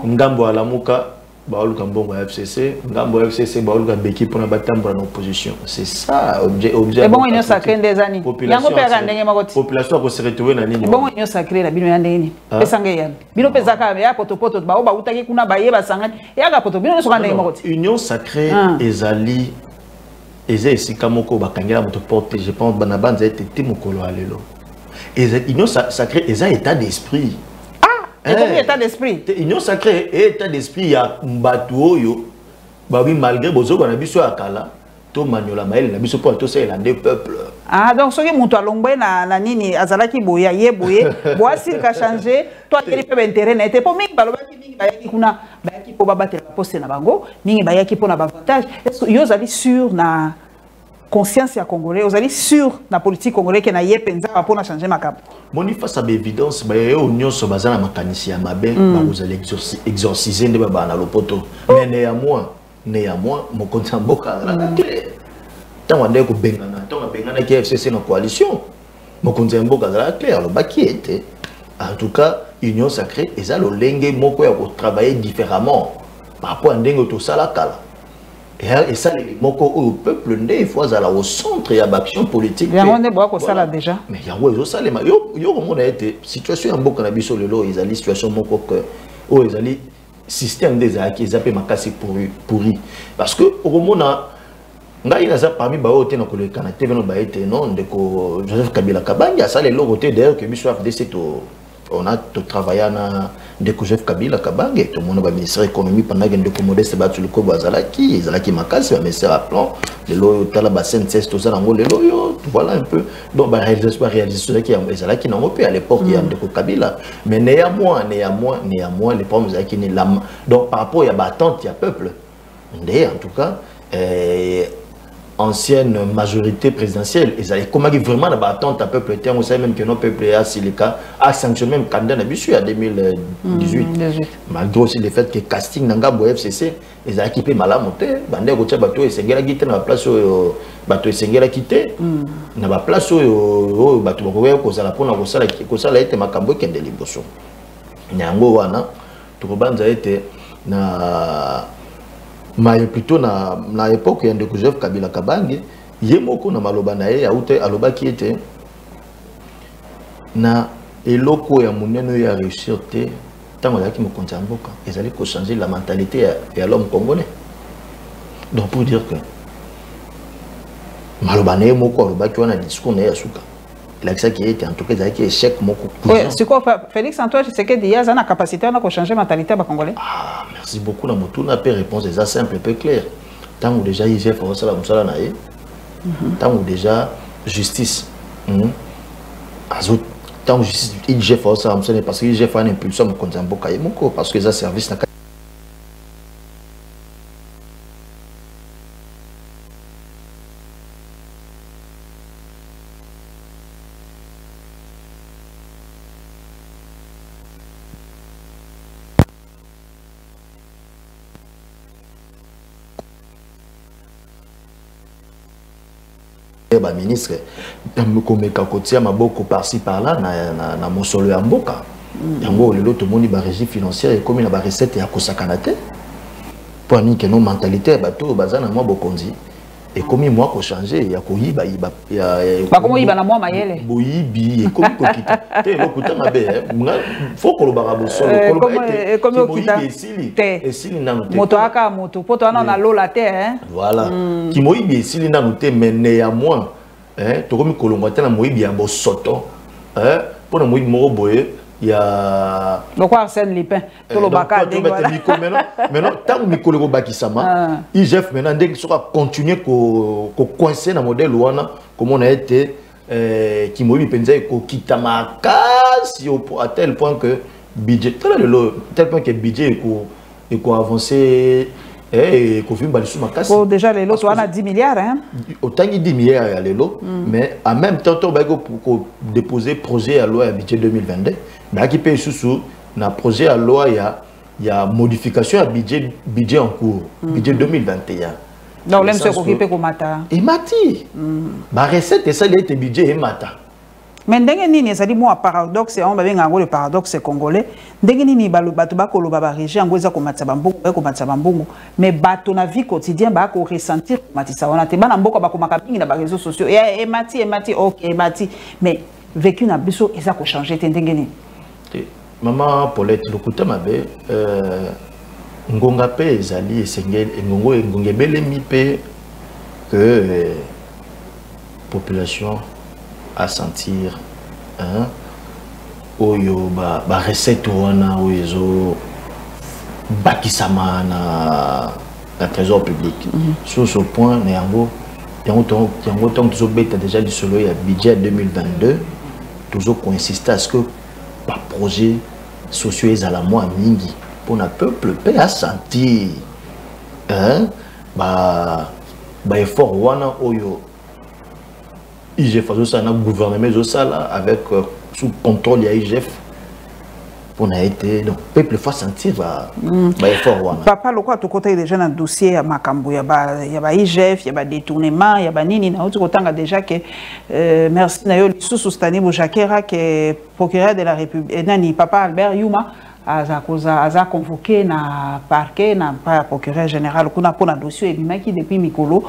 Ngambo ala muka baoluka mbongo FCC, ngambo FCC baoluka beki pour na batambo na opposition. C'est ça objet. Et bon union sacrée des années. Yango pera ndenge makoti. Population ko se retrouver na nini. Bon union sacrée na bino ya ndenge ni. Pesanga yani. Bino pezaka ya poto ba ba utaki kuna ba yeba sangani. Ya ga poto bino so ndenge makoti. Union sacrée ezali Eza esika moko bakangela moto porte je pense banaban za été mokolo alelo. Eza union sacrée eza état d'esprit. Ah, et état d'esprit. Union sacrée état d'esprit ya mbatu oyo babi malgré bozo na biso akala to manyola mael na biso po to c'est l'andé peuple. Ah donc soki moto alongwe na nini azalaki boya ye boye boasi ka changer toi teli pe intérêt na été po mingi balobaki mingi bayaki kuna bayaki po babatela poste na bango mingi bayaki po na avantage est-ce que yo zali sur na conscience ya congolais vous allez sur la politique congolaise que na ye penza pour na changer makabo moni face à évidence ba yo nyonso bazana makanisi ya mabe ba vous allez exorciser nde ba na lopoto mais néanmoins néanmoins mon compte en boca la clair tant on est ko bengana tant on bengana qui FCC dans coalition mon compte en boca la clair le bas qui était en tout cas union sacrée et ça le lenge moko ya ko travailler différemment par rapport à ndenge to sala kala et ça les moko au peuple ndé fois à la au centre ya action politique il y a on est beaucoup ça là déjà mais il y a ouais ça les yo comme on a été situation en boka na biso lelo ils ali situation moko que oh ils ali système des acquis ils appellent makasi pourri parce que au moment ngai na ça parmi ba ote na ko le Canada veno ba été non ndeko Joseph Kabila Kabanga ça les logoté d'ailleurs que biso FDC to on a travaillé na ndeko Joseph Kabila Kabanga tout le monde va ministère économie pendant que ndeko Modeste Batuluko bazalaki makasi va ministère à plan le lo tala ba CNCS tout ça na ngo le lo voilà un peu donc ba réalisation qui ezalaki na ngopé à l'époque il y a ndeko Kabila mais néanmoins les problèmes qui ni la donc par rapport à ba attente il y a peuple ndé en tout cas ancienne majorité présidentielle ils allaient comment vraiment la attente à peuple terme on sait même que nos peuples a sanctionné même candidat à 2018 malgré aussi le fait que casting nanga bo FCC ils a équipé malamoté bandé ko tia bato esengela kité na place bato esengela kité na ba place bato ko ko sala pona ko sala ete makambo kende liboso nyango wana to banza ete na mais plutôt na époque de Joseph Kabila Kabanga yemoko na maloba na ye aute aloba qui était na eloko ya muneno ya réussir te tant on a qui me compte en boka ils allaient changer la mentalité à l'homme congolais donc pour dire que maloba na yemoko aloba qui wana discours na ya suka l'accès qui était en tout cas qui échec moko c'est quoi Félix Antoine c'est que dia za na capacité na ko changer mentalité ba congolais ah merci beaucoup na motu na paix réponse déjà simple peu clair tant ou déjà IGF for ça la musala na ye tant ou déjà justice azot tant ou justice IGF for ça musala parce que IGF a une impulsion mo konza mboka ye moko parce que ça service na ba ministre comme kakotia maboko par-ci par-là na mosolo ya mboka yango lelo to moni ba régie financière et comme na ba recette ya kosakana te pour ni que nos mentalité bato bazana moi bokonzi et comme moi ko changer ya ko yiba ya ba comme yiba na moi mayele boyibi et comme ko kita te lo kuta mabe faut ko lo ba bosolo ko lo ete comme ko kita esili nanu te moto aka moto poto na lola te voilà ki moyibi esili nanu te mais néanmoins to komi kolongo te na moyibi ya bosoto pour na moyibi moko boye ya donc Arsène Lupin to lo baka de maintenant tant mikolo ko bakisama IGF maintenant ndenge soka continuer ko coincer na modèle wana comme on a été qui moyibi penza ko kitama kasi à tel point que budget tel point que budget ko avancer et ko vimba lisuma kasi ko déjà les lots on a 10 milliards autant 10 milliards ya lelo mais en même temps to ba ko déposer projet à loi à budget 2022 mais qui paye sous na projet à loi il y a modification à budget en cours budget 2021 donc l'aime se occuper ko mata et mati ba recette et ça il était budget et mata mais ndenge nini ezali mo paradoxe on ba benga ngo le paradoxe congolais ndenge nini bato bakolo ba régie ngo eza ko matsa bambongo mais bato na vie quotidien ba ko ressentir matisa wana te bana mboko ba ko makabingi na ba réseaux sociaux et mati OK mati mais vécu na biso eza ko changer te ndenge nini maman Paulette lokuta mabe ngonga pe ezali esengel ngonga belemi pe que population à sentir oyo ba recette wana oyo bakisama na trésor public sur ce point yango tant toujours bête déjà du solo ya budget 2022 toujours qu'on insiste à ce que ba projet sociaux ezala moi mingi pour na peuple pe à sentir ba effort wana oyo IGF faisait ça dans le gouvernement avec sous contrôle de l'IGF pour n'a été donc peuple faut sentir effort. Papa, le quoi tu côté déjà dans dossier à Makambo, il y a IGF, il y a détournement, il y a nini na autre côté déjà que merci na yo sous Stani Bojakera que procureur de la République nani papa Albert Yuma a convoqué na parquet na pas procureur général kuna pona dossier et bimaki depuis Mikolo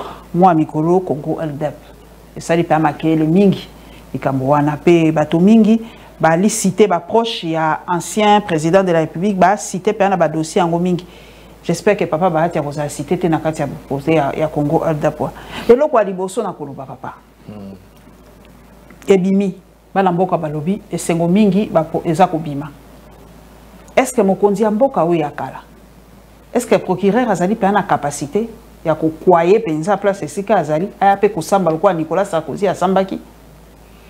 Congo LDEP et ça lui permet que le mingi ikambo wana pe bato mingi ba li cité ba proche ya ancien président de la République ba cité pe na ba dossier en mingi. J'espère que papa ba tia koza cité te na kati ya posé ya Congo LDEP et loko ali boso na koloba papa ebimi bana mboka balobi esengo mingi ba eza kobima. Est-ce que mokonzi mboka ou yakala? Est-ce que le procureur azali pe na capacité ya ko kwaye penza place esika azali aya pe kusamba lokwa Nicolas Sarkozy asambaki?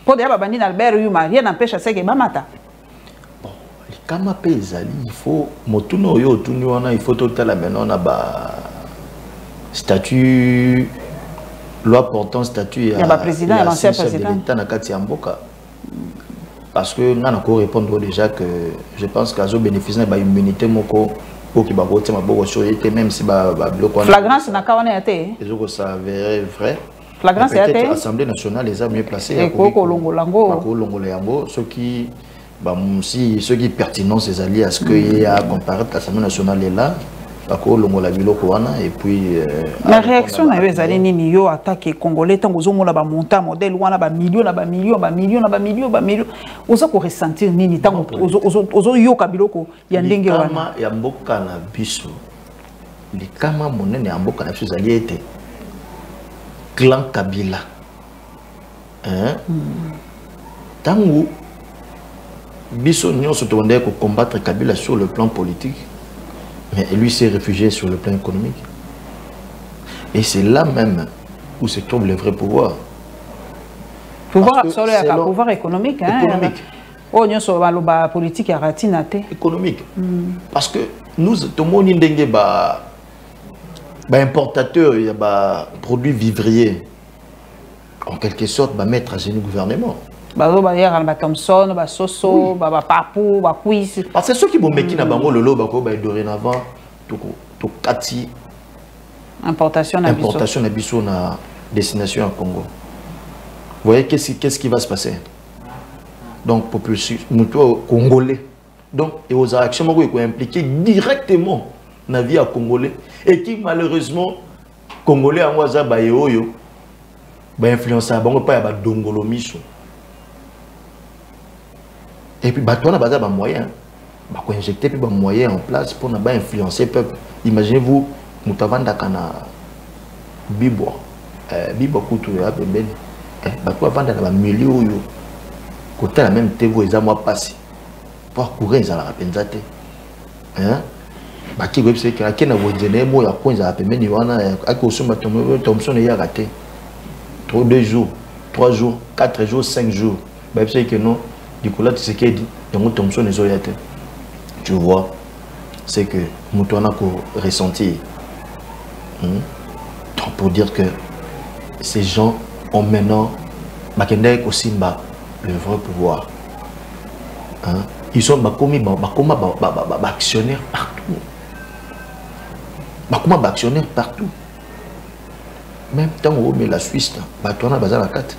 Pour dire babandi na Albert Yuma rien n'empêche ça que bamata. Bon, les kama pe ezali il faut motuno yo tuni wana il faut total maintenant na ba statut loi portant statut ya ba président ya l'ancien président de l'État na kati ya mboka. Parce que nous avons répondre déjà que je pense qu'Azo bénéficie de l'immunité pour qu'il y ait même si flagrance n'a pas été. Ça s'avérait vrai. Flagrance a été. L'Assemblée nationale les a mieux placés. Et ceux qui pertinents ces alliés à ce qu'il y a comparé l'Assemblée nationale est là. Et puis la réaction na les alliés ni yo attaque congolais tant aux hommes là bas montant modèle wana ba millions oza ko ressentir nini tant aux yo kabiloko ya ndenge wana ya mboka na biso les kama monene ya mboka na biso alliés était clan Kabila tango biso nyonso to ndeko combattre Kabila sur le plan politique. Mais lui s'est réfugié sur le plan économique. Et c'est là même où se trouve le vrai pouvoir. Pouvoir économique. Économique. Oh, nous sommes dans politique à ratinate. Économique. Parce que nous, tout le monde est importateur, il y a produits vivriers. En quelque sorte, mettre à genoux le gouvernement. Thompson, Soso, Papou, Quiz. Parce que ceux qui vont mettre dans le lot, dorénavant, tout kati importation à destination à Congo. Vous voyez qu'est-ce qui va se passer? Donc, population congolais. Donc, et aux actions qui sont impliquées directement dans la vie à Congolais et qui malheureusement Congolais en Waza Bayoyo influence à bon pas à Dongolo Miso. Et puis, on a besoin de moyens. On a injecté des moyens en place pour influencer le peuple. Imaginez-vous, nous avons des Bibo. Bibo Koutou, nous avons des millions. Côté la même TV, ils ont passé. Pour courir, ils ont la repensate. Qui web c'est que qui n'a pas de mots, il y a quoi ils ont appelé mais on a à cause de Thompson il a raté. 2 jours, 3 jours, 4 jours, 5 jours. Bah c'est que non. Du coup, là, tu sais qu'il dit, Thompson est orienté. Tu vois, c'est que nous avons ressenti. Pour dire que ces gens ont maintenant aussi le vrai pouvoir. Ils sont actionnaires partout. Actionnaires partout. Même tant qu'on met la Suisse, on a besoin de la carte.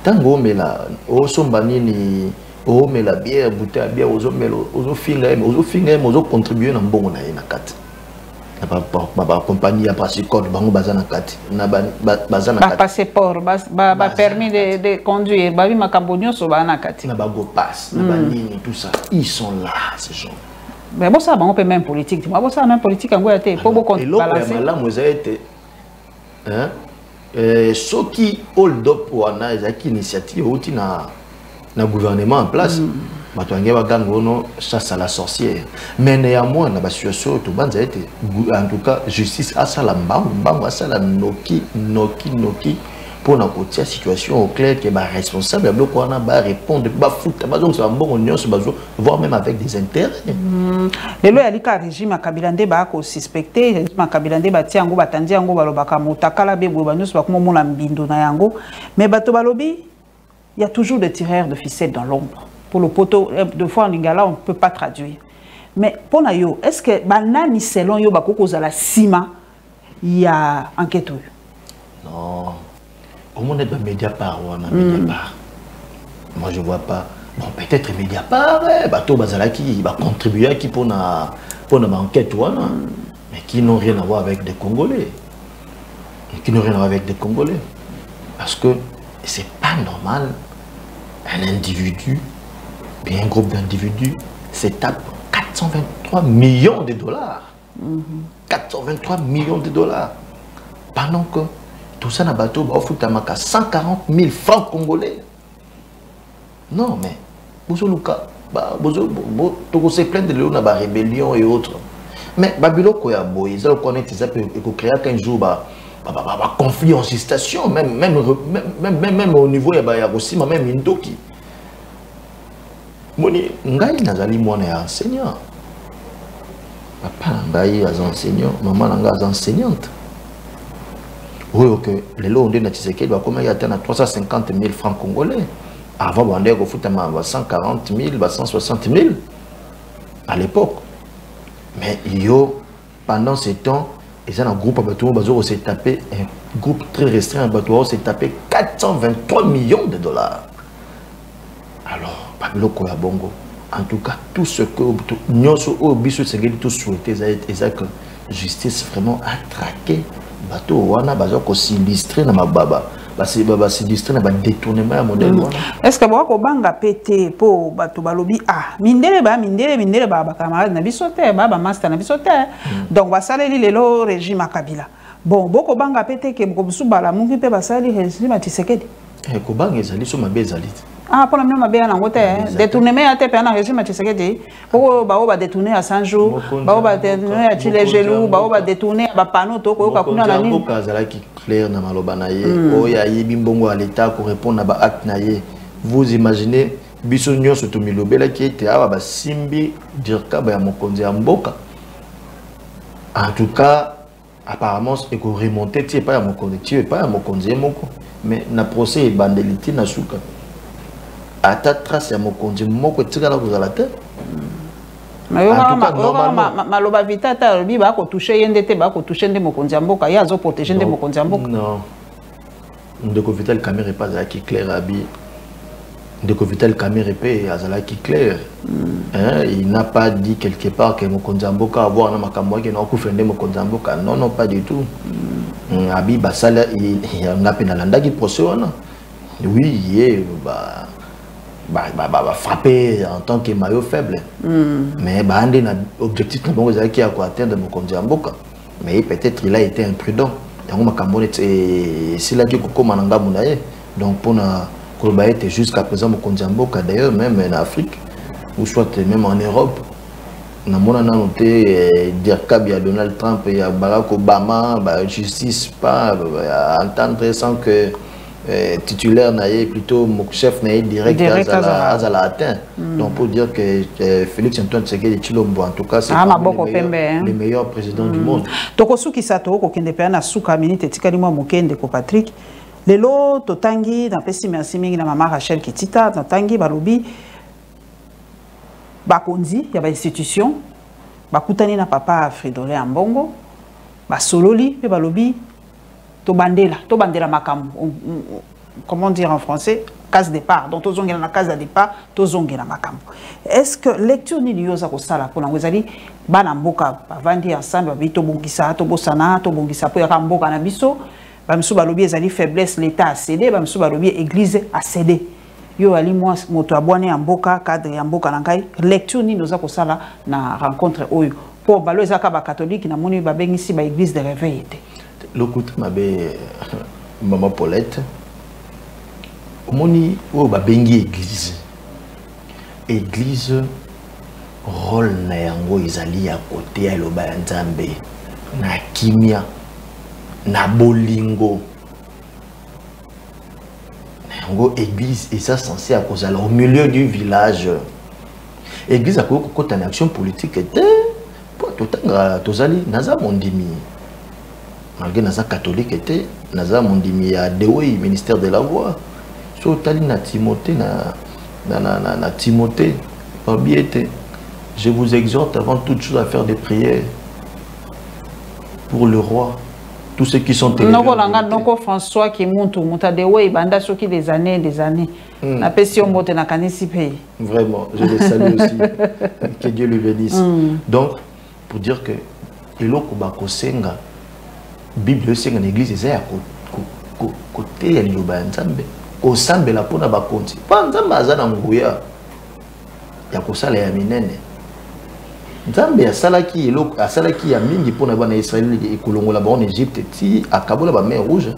Tango mais la ni mais la bière bouteille à bière aux finger contribuer dans bon na carte ba compagnie à passeport bango bazana carte na bazana carte passeport ba permis de conduire ba bi makambonyo so ba na carte na ba go pass na ba nini tout ça ils sont là ces gens mais bon ça on peut même politique moi bon ça même politique en goya té pour beaucoup balancer là moi ça été ceux qui hold up pour une initiative outil na gouvernement en place chasse à la sorcière mais néanmoins la situation en tout cas justice à salamba à sala noki pour la situation au clair qui est responsable on a répondre voire même avec des intérêts le lo yalika régime akabilande ba ko suspecté régime akabilande ba tiango batandi yango balobaka motakala bebo banus ba komona mbindo na yango mais bato balobi il y a toujours des tireurs de ficelles dans l'ombre pour le poto, de fois en lingala, on ne peut pas traduire. Mais pour yo, est-ce que banani selon yo bakoko za la cima il y a enquête? Non. Au monde de Mediapart ou Mediapart. Moi je vois pas. Bon peut-être Mediapart, bateau bazalaki va contribuer qui pour na enquête mais qui n'ont rien à voir avec des Congolais. Qui n'ont rien à voir avec des Congolais. Parce que c'est pas normal un individu, bien un groupe d'individus, s'étape 423 millions de dollars. 423 millions de dollars. Pendant que tout ça n'a pas tout, 140 000 francs congolais. Non, mais, vous se plaindre de la rébellion et autres. Mais Babylone, ils ont connu ça pour créer qu'un jour, conflit en station, même au niveau il y a aussi même Indoki. Moni ngai nazali mwana enseignant. Papa ngai az enseignant, maman ngai az enseignante. Oui, ok, les lots de Natiseke doit comme il y a 350 000 francs congolais. Avant on a refouté 140 000, 160 000 à l'époque. Mais yo pendant ce temps ils ont un groupe à s'est tapé un groupe très restreint à Bateau s'est tapé 423 millions de dollars. Alors, Babylone Koya Bongo, en tout cas, tout ce que nous avons souhaité, c'est que la justice vraiment a traqué Bateau Wana, Bazoko s'illustrer dans ma baba. S'illustrer dans le détournement modèle. Est-ce que vous avez pété pour Bateau Balobi? Ah, mindele ba camarade na bisote, ba master na bisote. Donc, va saler le régime à Kabila. Bon, beaucoup banga pété que beaucoup soubala, mon qui peut passer le régime à Tshisekedi. Kobang ezali so mabe ezali. Ah, pour la même mabe na ngote, détournement à te pena régime à Tshisekedi. Pour ba détourner à 100 jours, ba détourner à Chile gelou, ba détourner à panneau to ko kuna na nini. Beaucoup azala qui clair na maloba na ye. O ya yebi mbongo à l'état pour répondre à ba acte na ye. Vous imaginez biso nyonso to milobela qui était aba ba simbi dirka ba ya mokonzi ya mboka. En tout cas, apparemment il faut remonter tu pas à mokonzi, tu pas à mokonzi moko. Mais na procès et bandeliti na suka. À ta trace ya mokonzi moko tika na kozala te. Mais maloba vita ta bi ba ko toucher yende te ba ko toucher nde mokonzi mboka ya zo protéger nde mokonzi mboka. Non. Ndeko Vital Kamerhe pas za qui clair abi. Ndeko Vital Kamerhe pe azala qui clair. Il n'a pas dit quelque part que mokonzi mboka avoir na makambo ke na ko fende mokonzi mboka. Non non pas du tout. Abi basala il a penalanda qui procès wana. Oui, il frappé en tant que maillot faible. Mais ande na objectif na bongo zaki ya ko atteindre mokonzi mboka. Mais peut-être il a été imprudent. Donc makambo c'est là que kokoma na ngamu na ye. Donc pour na koloba était jusqu'à présent mokonzi mboka d'ailleurs même en Afrique ou soit même en Europe. Na mona na noté dire kabia Donald Trump et Barack Obama justice pas entendre sans que titulaire naïe plutôt mon chef naïe direct à la atteint. Donc pour dire que Félix Antoine Tshisekedi Tshilombo en tout cas c'est les meilleurs présidents du monde. Tokosuki sato ko kende pe na suka minute tikali mo mokende ko Patrick lelo totangi na pesi merci mingi na mama Rachel Kitita totangi balobi bakonzi ya ba institution bakutani na papa Fridolin Ambongo basololi pe balobi to bandela makambo, comment dire en français, case départ. Donc tozongi na case de départ, tozongi na makambo. Est-ce que lecture ni yoza ko sala pour ngozali bana mboka bavandi ensemble babito bongisa to bosana to bongisa po ya mboka na biso bamsu balobi ezali faiblesse l'état a cédé bamsu balobi église a cédé. Yo ali moi moto abwane ya mboka cadre ya mboka na ngai lecture ni yoza ko sala na rencontre oyo pour balo ezaka ba catholique na moni ba bengisi ba église de réveil était. Le côté m'avait maman Paulette. Moni ou ba bengi église rôle na yango izali à côté ya loba ya Nzambe na kimia na bolingo yango église et ça censé à cause au milieu du village église a côté en action politique était pour tout tozali naza mondimi malgré naza catholique était naza mondimi ya Dewey ministère de la voix so tali na Timothée na Timothée, je vous exhorte avant toute chose à faire des prières pour le roi. Tous ceux qui sont élevés. Non, François qui monte de ouais, banda soki des années. Na pession mote na kanisi pays. Vraiment, je les salue aussi. Que Dieu le bénisse. Donc, pour dire que eloko bakosenga Bible senga l'église ezaya côté ya liloba nzambe. Ko sambela pona bakonzi. Pa nzambe azana nguya. Ya kosala ya minene. Nzambe asalaki eloko asalaki ya mingi pona bana Israël ekolongola ba en Égypte ti akabola ba mer rouge.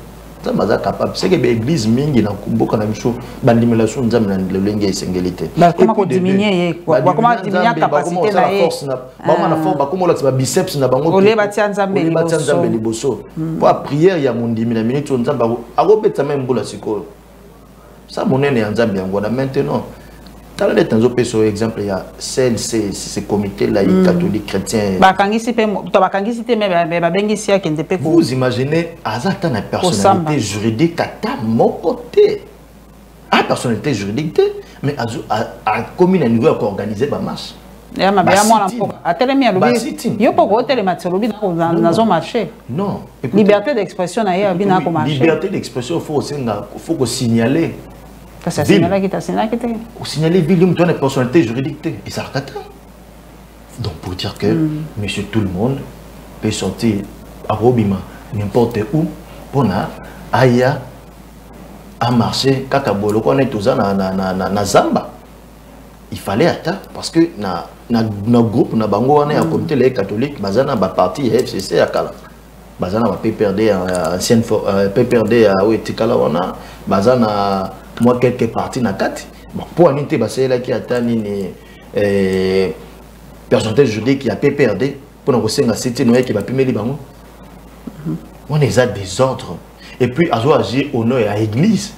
Nzambe aza capable c'est que ba église mingi na kumboka na biso bandimela so nzambe na lolenge esengelite. Comment diminuer quoi? Comment diminuer capacité na force na ba na force ba komola ba biceps na bango. Ole batia nzambe liboso. Pour prière ya mondimi na minute nzambe akobeta même mbola sikoyo. Ça monene ya nzambe yango na maintenant. Dans les exemple, il y a ces comités-là, catholiques, chrétiens. Vous imaginez, Azata na personnalité juridique à mon côté. À personnalité juridique, mais à commune à niveau organisé, bah marche. Non. Liberté d'expression, liberté d'expression, il faut signaler. Ça signalé qui t'a signalé. Signaler William, tu as une personnalité juridique. Et ça regarde. Donc pour dire que monsieur tout le monde peut sortir à Robima, n'importe où, pour aya à marcher, kakabolo, qu'on est tous na Zamba. Il fallait attendre parce que na groupe, na bango, on est un comité les catholiques, bazana ba parti FCC à Kala. Bazana ba PPRD ancienne PPRD à Ouetikala wana, bazana moi quelques parties na kati bon pour anité basé là qui attend ni personnalité juridique qui a PPRD pour nous senga cité noyer qui va pimeli bango on est à des ordres et puis azo agir au nom à église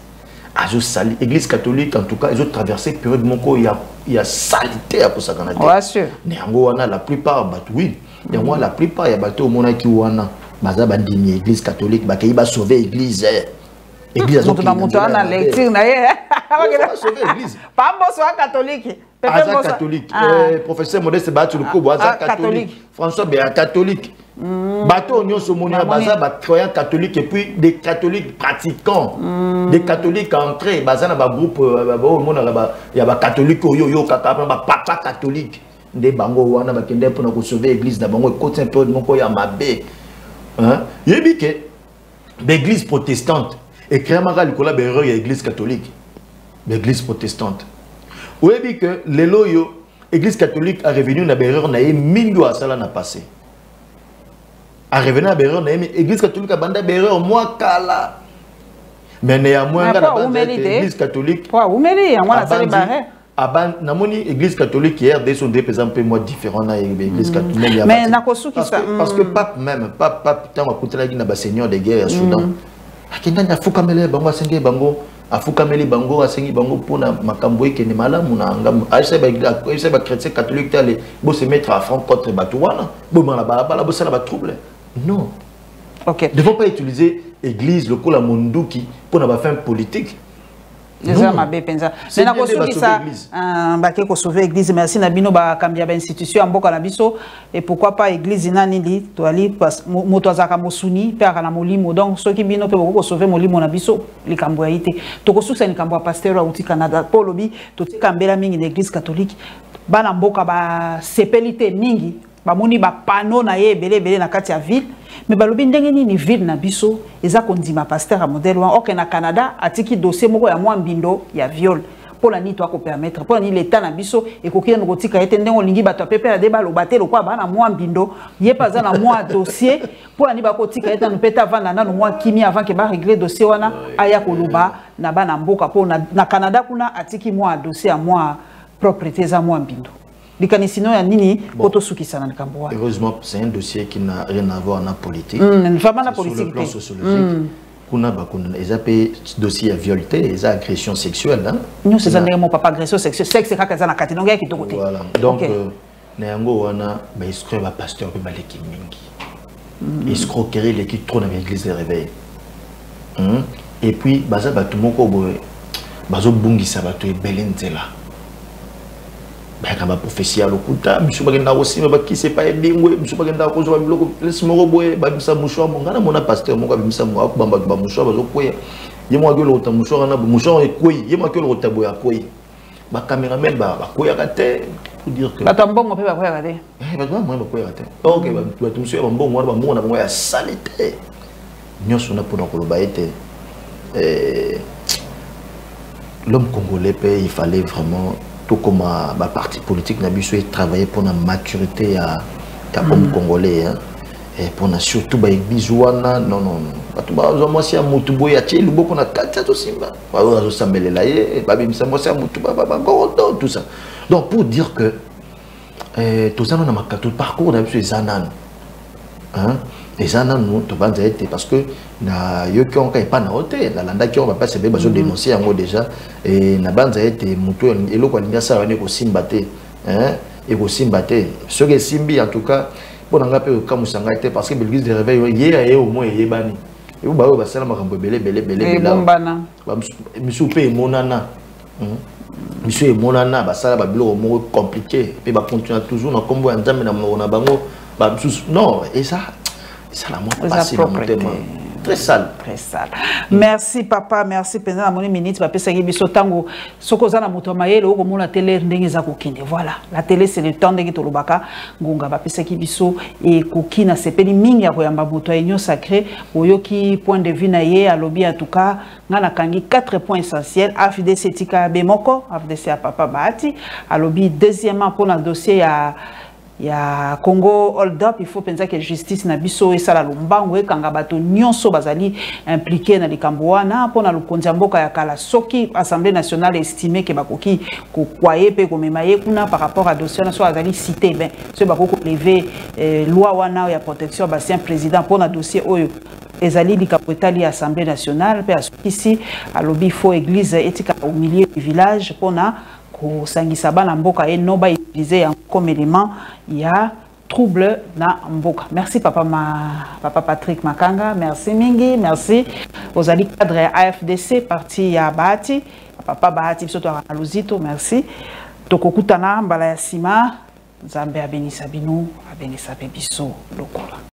azo sali église catholique en tout cas ils ont traversé période moko il y a salité à pour ça canada bien sûr néango wana la plupart bato oui néango la plupart ya bato mona ki wana baza bandimi église catholique ba ki ba sauver église église a na lecture na ye pas catholique catholique professeur Modeste Batu le Kobo catholique François Béa catholique bateau union somonia baza ba croyants catholiques et puis des catholiques pratiquants des catholiques entrés baza na ba groupe il y a ba catholique yo kaka ba papa catholique des bango wana ba kende pour na sauver église na bango côté un peu moko ya mabe hein yebi que l'église protestante et clairement il y a l'église catholique, l'église protestante. Oui, bien que l'église catholique a revenu à l'erreur na mingo à ça n'a passé. A revenu à l'erreur na l'église catholique a bandé l'erreur moi kala. Mais néanmoins l'église catholique. Pourquoi vous m'avez moi la salle barrée. Aban na moni église catholique hier des sont des exemples un peu moins différents na l'église catholique. Mais na kosu qui ça parce que pape même pape tant à côté là qui na ba seigneur de guerre à Soudan. Akenda na fukamele bango asenge bango afukameli bango asengi bango pona makambo ekene malamu na ngam aise ba chrétien catholique tale bo se mettre à front contre batouana bo mala ba bo sala ba trouble non OK ne devons pas utiliser église le kola monduki pour na fin politique. Déjà ma penza mais na ko soki ça bake ko sauver église merci na bino ba kambia ba institution mboka na biso et pourquoi pas église nani li to ali parce moto azaka mosuni pe aka na molimo donc soki bino pe ko sauver molimo na biso likambo ya ite to ko susa likambo ya pasteur au Canada pour lobi to tikambela mingi na église catholique bana mboka ba sepelite mingi ba moni ba pano na ye belé na kati ya ville mais balobi ndenge nini ville na biso eza kondima pasteur a modèle wa ok na Canada atiki dossier moko ya mwa mbindo ya viol pour la ni to ko permettre pour ni l'état na biso et kokia ngotika ete ndenge olingi bato pepe la débat lo batelo kwa bana mwa mbindo ye paza na mwa dossier pour la ni ba kotika ete no peta vanda na no mwa kimi avant que ba régler dossier wana aya koluba na bana mboka pour na Canada kuna atiki mwa dossier à mwa propriété za mwa mbindo. Heureusement, c'est un dossier qui n'a rien à voir avec la politique. Vraiment la politique. Sur le plan sociologique. Ils appellent dossier à violité, ils ont agression sexuelle. Nous, c'est un papa agression sexuelle. Sexe, c'est quand ils ont la catégorie qui est côté. Voilà. Donc, Néango, on a escroqué le pasteur et l'équipe mingi. Escroquerie l'équipe trop dans l'église de réveil. Et puis, baza batumoko boy, bazo bungi sabato et belenzela. ba prophétie à lokuta biso bagenda aussi ba qui c'est pas bingwe biso bagenda ko zo ba biloko laisse mo boye ba bisa mouchoir mo ngana mona pasteur mo ka bisa mo ba ba mouchoir ba zo koya ye mo agelo ta mouchoir na mouchoir e koyi ye mo akelo ta boya koyi ba cameraman ba koya kate pour dire que ba tambongo pe ba koya kate ba moi ba koya kate OK ba mouchoir ba mbongo ba mo na mo ya salité nyoso na pona ko lo ba ete l'homme congolais il fallait vraiment tout comme ma parti politique n'a besoin de travailler pour la maturité à homme congolais hein et pour surtout ba bizouana non moi c'est un mutuboy a tcheli beaucoup na tata to simba ba zo sambelela ye ba bimisa moi c'est un mutuba ba gorodo tout ça donc pour dire que tout ça on a marqué tout parcours n'a besoin zanan hein les anan nous to banza été parce que na yo qui on pas na hôtel na landa qui on va pas se be bazo dénoncer en déjà et na banza été mutu eloko alinga ça ne ko simbate hein et ko simbate ce que simbi en tout cas pour nga pe ka musanga été parce que l'église de réveil yé au moins yé bani et ba ba sala makambo belé bombana ba misu pe monana monsieur monana ba sala ba bilo mo compliqué puis ba continuer toujours na kombo ya nzambe na bango ba non et ça la très sale. Très sale. Merci papa, merci pendant la minute papa sagi biso tango sokoza na moto mayele oko mona télé ndenge za kokinde. Voilà, la télé c'est le temps ndenge tolobaka ngonga papa sagi biso et kokina sepeli mingi ya koyamba moto union sacré oyoki point de vue na ye alobi en tout cas ngana kangi 4 points essentiels AFDC tika bemoko AFDC a papa Bahati alobi deuxièmement pour le dossier ya Congo hold up il faut penser que justice na biso esala lombango ekanga bato nyonso bazali impliqué na likambo wana pona lukonzi mboka ya kala soki assemblée nationale estimé que bakoki ko kwaye pe ko memaye kuna par rapport à dossier na so azali cité ben ce bakoko lever loi wana ya protection basien président pona dossier oyo ezali likambo etali assemblée nationale pe ici à lobby faux église etika au milieu du village pona ko sangisa bana mboka et no ba utiliser comme élément il y a trouble na mboka. Merci papa Patrick Makanga, merci Mingi, merci aux alliés cadre AFDC parti ya Bahati, papa Bahati biso to Luzito, merci. Tokokutana mbala ya sima, Nzambe abenisa bino, abenisa biso lokola.